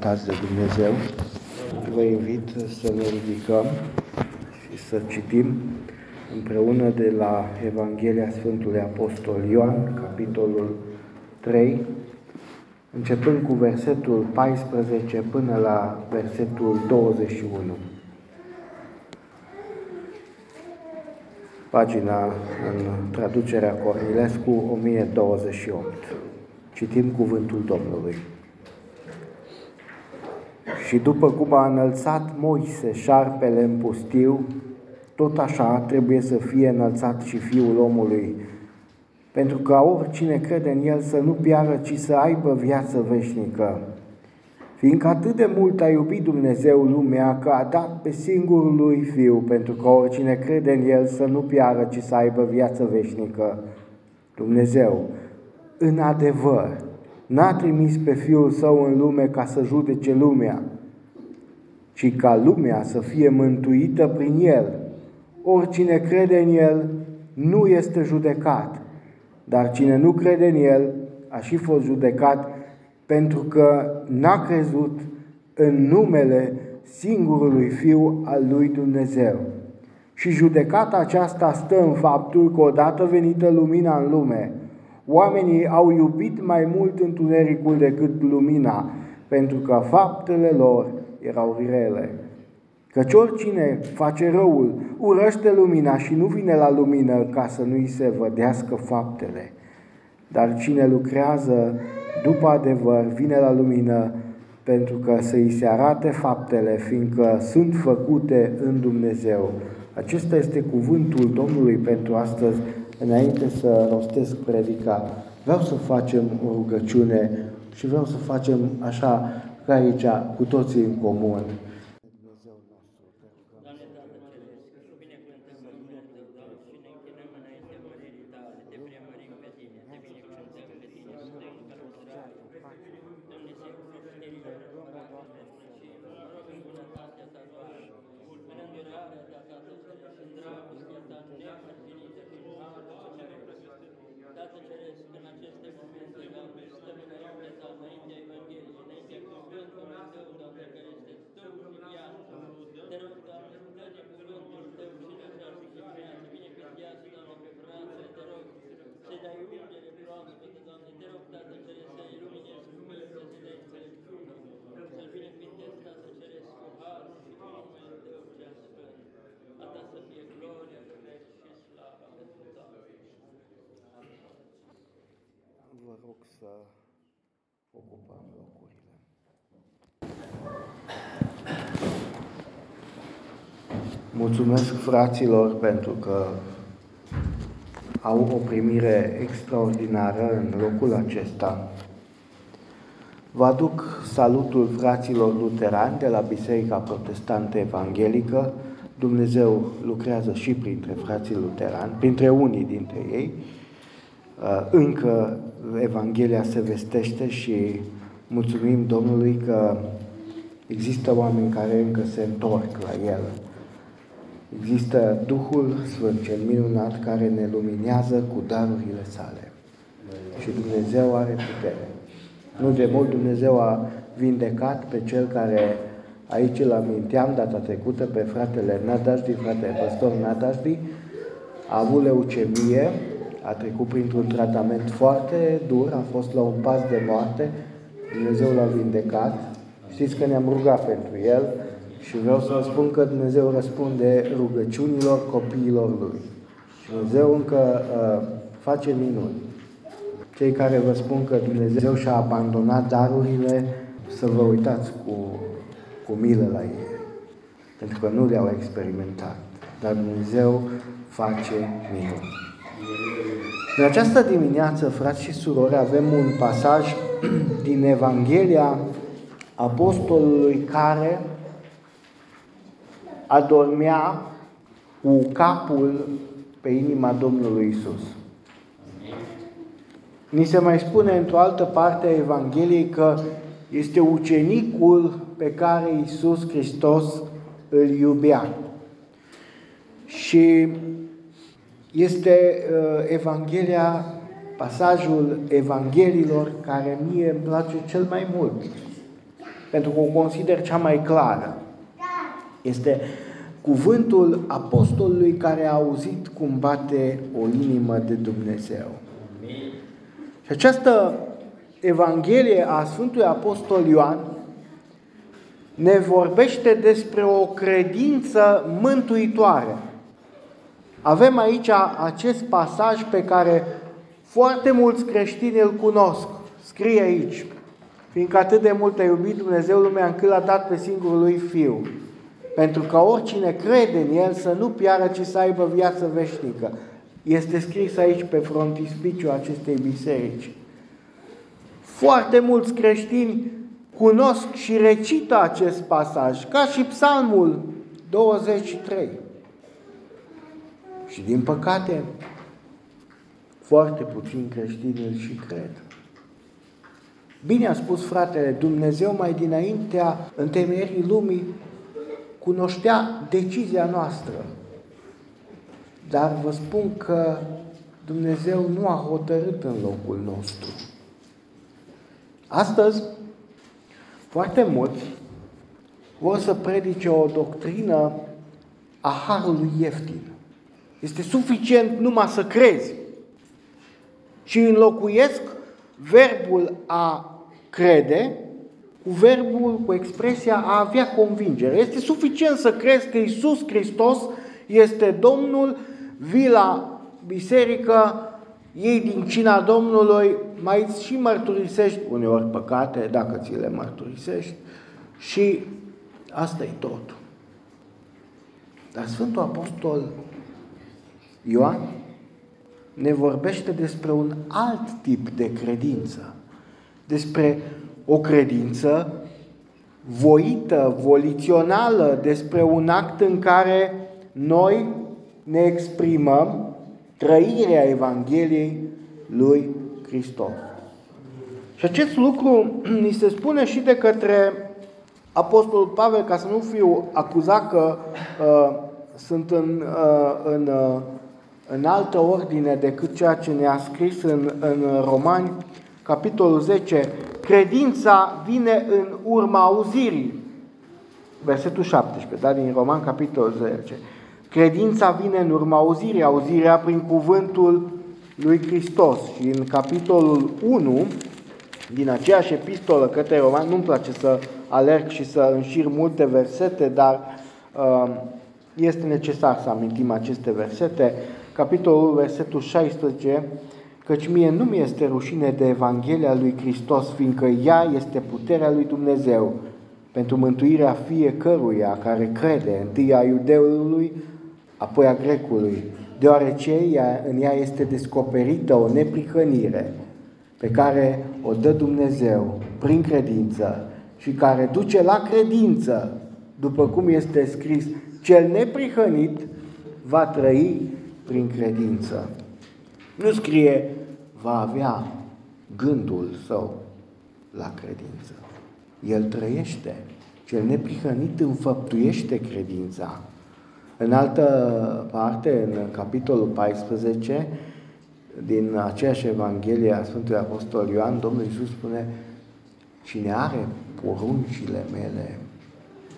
binecuvântați de Dumnezeu. Vă invit să ne ridicăm și să citim împreună de la Evanghelia Sfântului Apostol Ioan, capitolul 3, începând cu versetul 14 până la versetul 21. Pagina în traducerea Cornilescu 1028. Citim cuvântul Domnului. Și după cum a înălțat Moise șarpele în pustiu, tot așa trebuie să fie înălțat și Fiul omului, pentru că oricine crede în El să nu piară, ci să aibă viață veșnică. Fiindcă atât de mult a iubit Dumnezeu lumea, că a dat pe singurul Lui Fiu, pentru că oricine crede în El să nu piară, ci să aibă viață veșnică. Dumnezeu, în adevăr, n-a trimis pe Fiul Său în lume ca să judece lumea, ci ca lumea să fie mântuită prin El. Oricine crede în El nu este judecat, dar cine nu crede în El a și fost judecat, pentru că n-a crezut în numele singurului Fiu al lui Dumnezeu. Și judecata aceasta stă în faptul că odată venită lumina în lume, oamenii au iubit mai mult întunericul decât lumina, pentru că faptele lor erau rele. Căci oricine face răul urăște lumina și nu vine la lumină ca să nu-i se vădească faptele. Dar cine lucrează după adevăr vine la lumină, pentru că să îi se arate faptele, fiindcă sunt făcute în Dumnezeu. Acesta este cuvântul Domnului pentru astăzi. Înainte să rostesc predica, vreau să facem o rugăciune și vreau să facem așa ca aici, cu toții în comun. Vă rog să ocupăm locurile. Mulțumesc fraților pentru că au o primire extraordinară în locul acesta. Vă aduc salutul fraților luterani de la Biserica Protestantă Evanghelică. Dumnezeu lucrează și printre frații luterani, printre unii dintre ei. Încă Evanghelia se vestește și mulțumim Domnului că există oameni care încă se întorc la El. Există Duhul Sfânt cel minunat care ne luminează cu darurile sale. Și Dumnezeu are putere. Nu de mult Dumnezeu a vindecat pe cel care, aici îl aminteam data trecută, pe fratele Nadajdi, fratele păstor Nadajdi, a avut leucemie, a trecut printr-un tratament foarte dur, a fost la un pas de moarte, Dumnezeu l-a vindecat. Știți că ne-am rugat pentru el și vreau să vă spun că Dumnezeu răspunde rugăciunilor copiilor Lui. Și Dumnezeu încă face minuni. Cei care vă spun că Dumnezeu și-a abandonat darurile, să vă uitați cu milă la ei, pentru că nu le-au experimentat. Dar Dumnezeu face minuni. În această dimineață, frați și surori, avem un pasaj din Evanghelia apostolului care adormea cu capul pe inima Domnului Isus. Ni se mai spune într-o altă parte a Evangheliei că este ucenicul pe care Iisus Hristos îl iubea. Și este Evanghelia, pasajul Evangheliilor care mie îmi place cel mai mult. pentru că o consider cea mai clară. Este cuvântul apostolului care a auzit cum bate o inimă de Dumnezeu. Și această Evanghelie a Sfântului Apostol Ioan ne vorbește despre o credință mântuitoare. Avem aici acest pasaj pe care foarte mulți creștini îl cunosc. Scrie aici: fiindcă atât de mult a iubit Dumnezeu lumea încât l-a dat pe singurul lui Fiu, pentru ca oricine crede în El să nu piară, ci să aibă viață veșnică. Este scris aici pe frontispiciul acestei biserici. Foarte mulți creștini cunosc și recită acest pasaj, ca și Psalmul 23. Și din păcate, foarte puțini creștini îl și cred. Bine a spus fratele, Dumnezeu mai dinaintea întemeierii lumii cunoștea decizia noastră. Dar vă spun că Dumnezeu nu a hotărât în locul nostru. Astăzi, foarte mulți vor să predice o doctrină a harului ieftin. Este suficient numai să crezi. Și înlocuiesc verbul a crede cu expresia a avea convingere. Este suficient să crezi că Iisus Hristos este Domnul, vii la biserică, iei din cina Domnului, mai și mărturisești uneori păcate, dacă ți le mărturisești, și asta e tot. Dar Sfântul Apostol Ioan ne vorbește despre un alt tip de credință, despre o credință voită, volițională, despre un act în care noi ne exprimăm trăirea Evangheliei lui Hristos. Și acest lucru ni se spune și de către Apostolul Pavel, ca să nu fiu acuzat că sunt în altă ordine decât ceea ce ne-a scris în Romani, capitolul 10, credința vine în urma auzirii. Versetul 17, da? Din Roman, capitolul 10. Credința vine în urma auzirii, auzirea prin cuvântul lui Hristos. Și în capitolul 1, din aceeași epistolă către Romani, nu-mi place să alerg și să înșir multe versete, dar este necesar să amintim aceste versete. Capitolul versetul 16, căci mie nu mi este rușine de Evanghelia lui Hristos, fiindcă ea este puterea lui Dumnezeu pentru mântuirea fiecăruia care crede, întâi a iudeului, apoi a grecului, deoarece în ea este descoperită o neprihănire pe care o dă Dumnezeu prin credință și care duce la credință, după cum este scris, cel neprihănit va trăi prin credință. Nu scrie va avea gândul său la credință. El trăiește. Cel neprihănit înfăptuiește credința. În altă parte, în capitolul 14, din aceeași Evanghelie a Sfântului Apostol Ioan, Domnul Iisus spune: cine are poruncile mele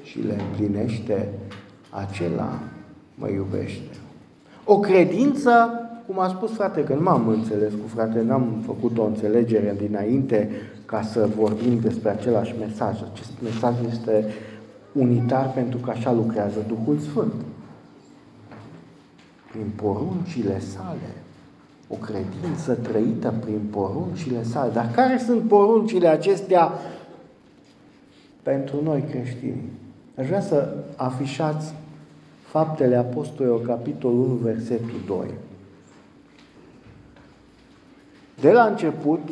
și le împlinește, acela mă iubește. O credință, cum a spus frate, că nu m-am înțeles cu frate, n-am făcut o înțelegere dinainte ca să vorbim despre același mesaj. Acest mesaj este unitar pentru că așa lucrează Duhul Sfânt. Prin poruncile sale. O credință trăită prin poruncile sale. Dar care sunt poruncile acestea pentru noi creștini? Aș vrea să afișați Faptele Apostolilor, capitolul 1, versetul 2. De la început,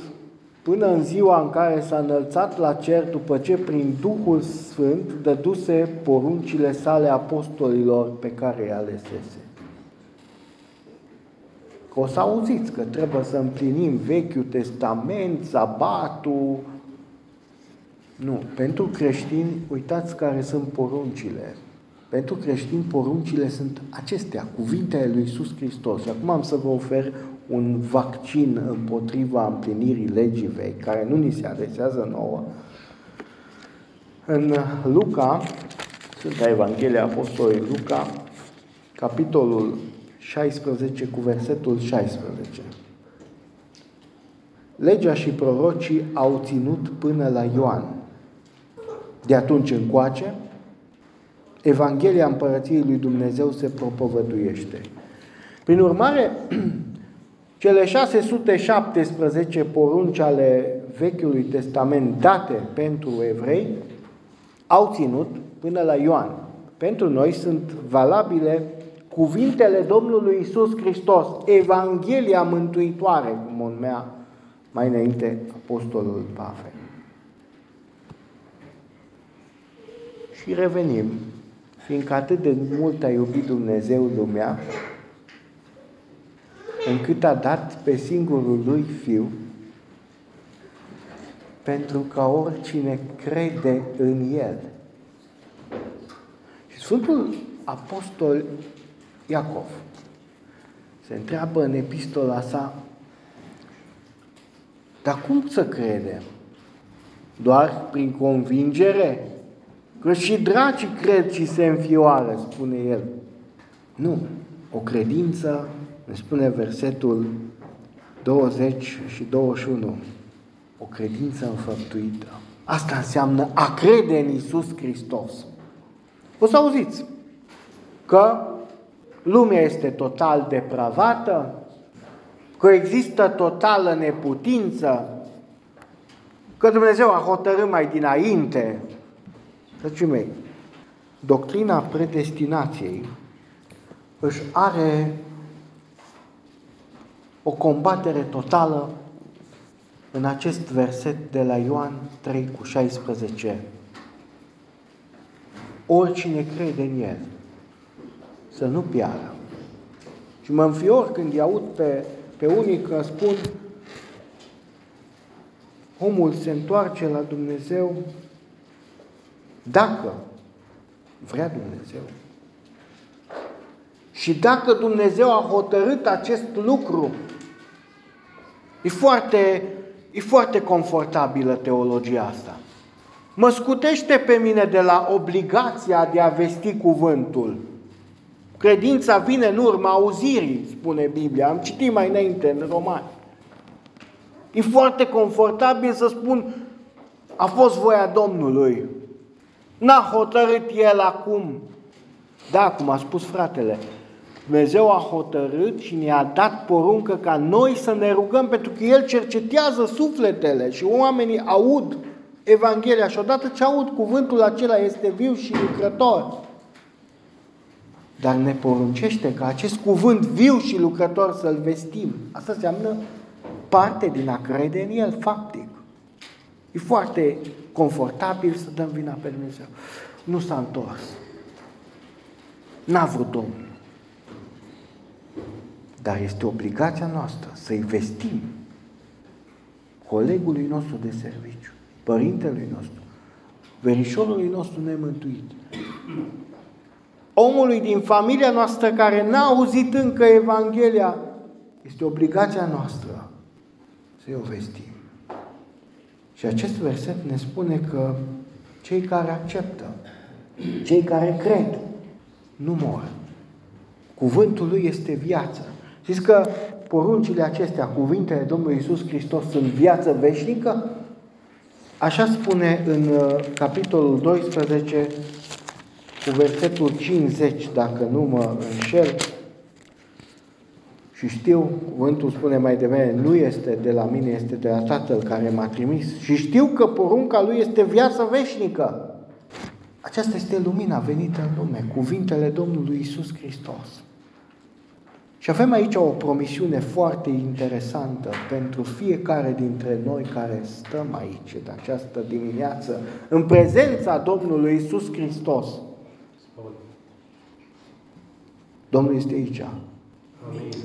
până în ziua în care s-a înălțat la cer, după ce prin Duhul Sfânt dăduse poruncile sale apostolilor pe care îi alesese. Că o să auziți că trebuie să împlinim Vechiul Testament, sabatul. Nu, pentru creștini, uitați care sunt poruncile. Pentru creștini, poruncile sunt acestea, cuvintele lui Iisus Hristos. Și acum am să vă ofer un vaccin împotriva împlinirii legii vechi, care nu ni se adresează nouă. În Luca, Sfânta Evanghelie a Apostolului Luca, capitolul 16 cu versetul 16. Legea și prorocii au ținut până la Ioan. De atunci încoace, Evanghelia Împărăției lui Dumnezeu se propovăduiește. Prin urmare, cele 617 porunci ale Vechiului Testament date pentru evrei au ținut până la Ioan. Pentru noi sunt valabile cuvintele Domnului Iisus Hristos, Evanghelia mântuitoare, cum o numea mai înainte Apostolul Pavel. Și revenim, fiindcă atât de mult a iubit Dumnezeu lumea, încât a dat pe singurul lui Fiu, pentru ca oricine crede în El. Și Sfântul Apostol Iacov se întreabă în epistola sa: dar cum să credem? Doar prin convingere? Că și dracii cred și se înfioară, spune el. Nu. O credință, ne spune versetul 20 și 21, o credință înfăptuită. Asta înseamnă a crede în Iisus Hristos. O să auziți că lumea este total depravată, că există totală neputință, că Dumnezeu a hotărât mai dinainte. Dragii mei, doctrina predestinației își are o combatere totală în acest verset de la Ioan 3 cu 16. Oricine crede în El să nu piară. Și mă înfior când îi aud pe unii că spun: omul se întoarce la Dumnezeu dacă vrea Dumnezeu. Și dacă Dumnezeu a hotărât acest lucru. E foarte confortabilă teologia asta. Mă scutește pe mine de la obligația de a vesti cuvântul. Credința vine în urma auzirii, spune Biblia. Am citit mai înainte în Romani. E foarte confortabil să spun: a fost voia Domnului. N-a hotărât El acum. Da, cum a spus fratele, Dumnezeu a hotărât și ne-a dat poruncă ca noi să ne rugăm, pentru că El cercetează sufletele și oamenii aud Evanghelia și odată ce aud cuvântul acela este viu și lucrător. Dar ne poruncește ca acest cuvânt viu și lucrător să-l vestim. Asta înseamnă parte din a crede în El, faptic. E foarte confortabil să dăm vina pe Dumnezeu. Nu s-a întors. N-a vrut Domnul. Dar este obligația noastră să-i vestim colegului nostru de serviciu, părintelui nostru, verișorului nostru nemântuit, omului din familia noastră care n-a auzit încă Evanghelia. Este obligația noastră să-i o vestim. Și acest verset ne spune că cei care acceptă, cei care cred, nu mor. Cuvântul Lui este viață. Știți că poruncile acestea, cuvintele Domnului Iisus Hristos, sunt viață veșnică? Așa spune în capitolul 12, cu versetul 50, dacă nu mă înșel. Și știu, cuvântul spune mai devreme, nu este de la mine, este de la Tatăl care m-a trimis. Și știu că porunca Lui este viață veșnică. Aceasta este lumina venită în lume, cuvintele Domnului Iisus Hristos. Și avem aici o promisiune foarte interesantă pentru fiecare dintre noi care stăm aici în această dimineață, în prezența Domnului Iisus Hristos. Domnul este aici.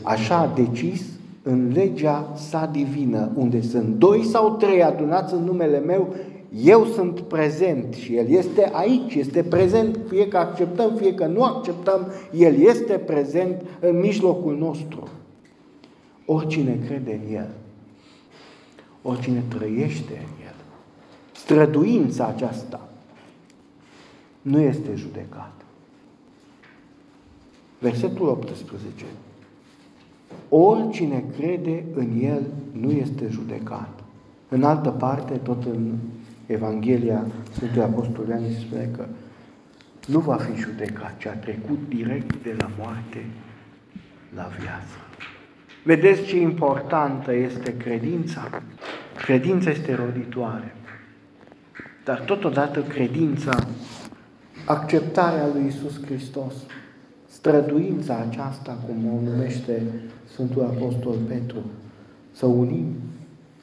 Așa a decis în legea sa divină, unde sunt 2 sau 3 adunați în numele meu, eu sunt prezent și El este aici, este prezent, fie că acceptăm, fie că nu acceptăm, El este prezent în mijlocul nostru. Oricine crede în El, oricine trăiește în El, străduința aceasta nu este judecat. Versetul 18. Oricine crede în El nu este judecat. În altă parte, tot în Evanghelia Sfântului Apostol Ioan se spune că nu va fi judecat, ci a trecut direct de la moarte la viață. Vedeți ce importantă este credința? Credința este roditoare. Dar totodată credința, acceptarea lui Iisus Hristos, străduința aceasta, cum o numește Sfântul Apostol Petru, să unim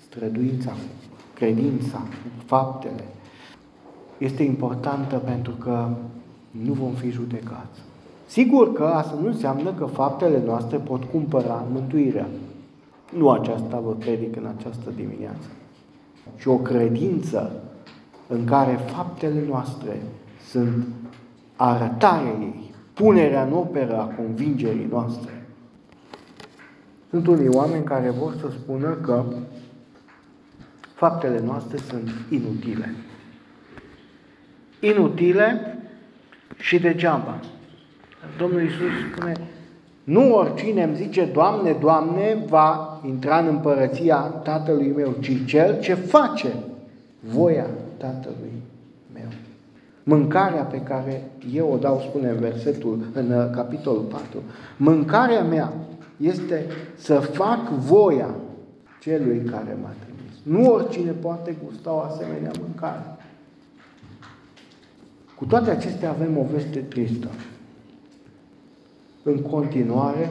străduința, credința, faptele, este importantă pentru că nu vom fi judecați. Sigur că asta nu înseamnă că faptele noastre pot cumpăra mântuirea. Nu aceasta vă predic în această dimineață, ci o credință în care faptele noastre sunt arătarea ei, punerea în operă a convingerii noastre. Sunt unii oameni care vor să spună că faptele noastre sunt inutile. Inutile și degeaba. Domnul Iisus spune, nu oricine îmi zice, Doamne, Doamne, va intra în împărăția Tatălui meu, ci cel ce face voia Tatălui meu. Mâncarea pe care eu o dau, spune în capitolul 4, mâncarea mea este să fac voia celui care m-a trimis. Nu oricine poate gusta o asemenea mâncare. Cu toate acestea avem o veste tristă. În continuare,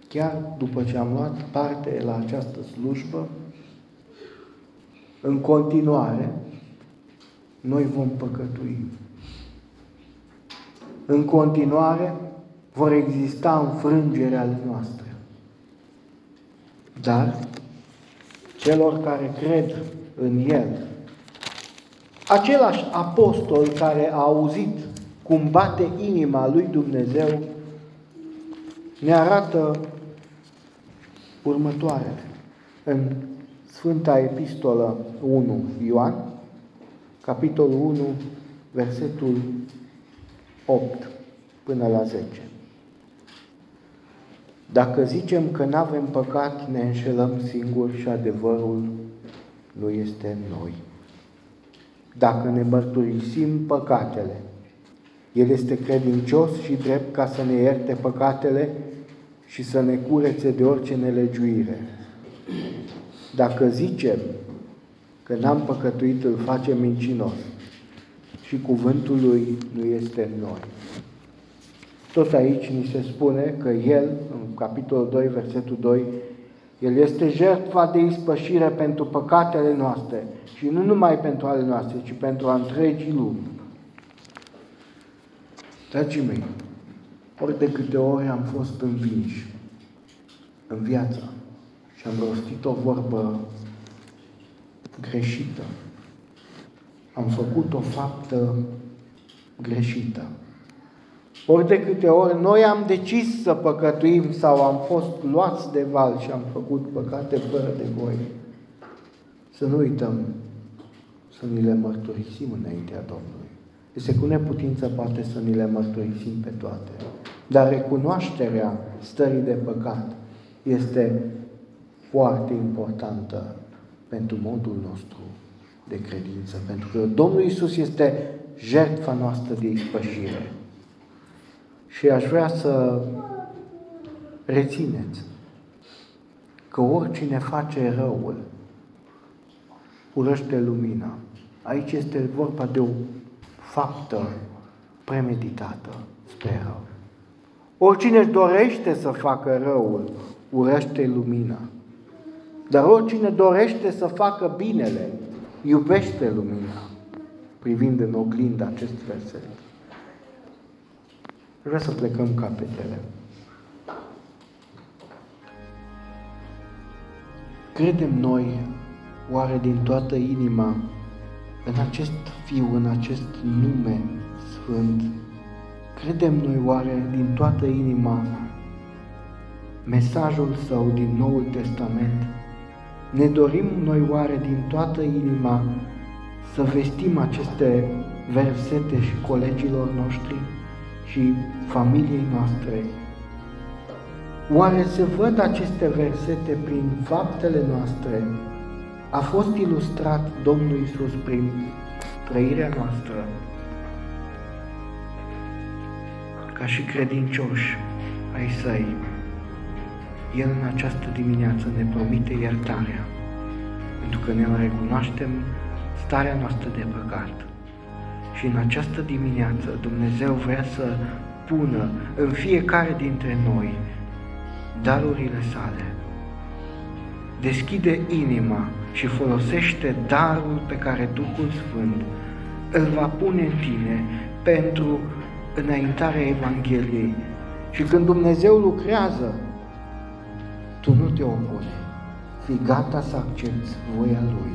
chiar după ce am luat parte la această slujbă, în continuare, noi vom păcătui. În continuare, vor exista înfrângeri ale noastre. Dar, celor care cred în El, același apostol care a auzit cum bate inima lui Dumnezeu, ne arată următoarele. În Sfânta Epistolă 1 Ioan, capitolul 1, versetul 8 până la 10. Dacă zicem că n-avem păcat, ne înșelăm singuri și adevărul nu este în noi. Dacă ne mărturisim păcatele, El este credincios și drept ca să ne ierte păcatele și să ne curețe de orice nelegiuire. Dacă zicem că n-am păcătuit, îl facem mincinos și cuvântul lui nu este în noi. Tot aici ni se spune că El, în capitolul 2, versetul 2, El este jertfa de ispășire pentru păcatele noastre și nu numai pentru ale noastre, ci pentru a întregii lumi. Dragii mei, ori de câte ori am fost învinși în viața și am rostit o vorbă greșită, am făcut o faptă greșită, ori de câte ori noi am decis să păcătuim sau am fost luați de val și am făcut păcate fără de voie, să nu uităm să ni le mărturisim înaintea Domnului. Este cu neputință poate să ni le mărturisim pe toate, dar recunoașterea stării de păcat este foarte importantă pentru modul nostru de credință, pentru că Domnul Iisus este jertfa noastră de ispășire. Și aș vrea să rețineți că oricine face răul urăște lumina. Aici este vorba de o faptă premeditată spre rău. Oricine își dorește să facă răul urăște lumina. Dar oricine dorește să facă binele iubește lumina. Privind în oglindă acest verset. Vreau să plecăm capetele. Credem noi, oare din toată inima, în acest Fiu, în acest nume sfânt? Credem noi oare din toată inima mesajul Său din Noul Testament? Ne dorim noi oare din toată inima să vestim aceste versete și colegilor noștri și familiei noastre? Oare se văd aceste versete prin faptele noastre? A fost ilustrat Domnul Iisus prin trăirea noastră? Ca și credincioși ai Săi, El în această dimineață ne promite iertarea, pentru că ne recunoaștem starea noastră de păcat. Și în această dimineață Dumnezeu vrea să pună în fiecare dintre noi darurile Sale. Deschide inima și folosește darul pe care Duhul Sfânt îl va pune în tine pentru înaintarea Evangheliei. Și când Dumnezeu lucrează, tu nu te opune. Fii gata să accepți voia Lui.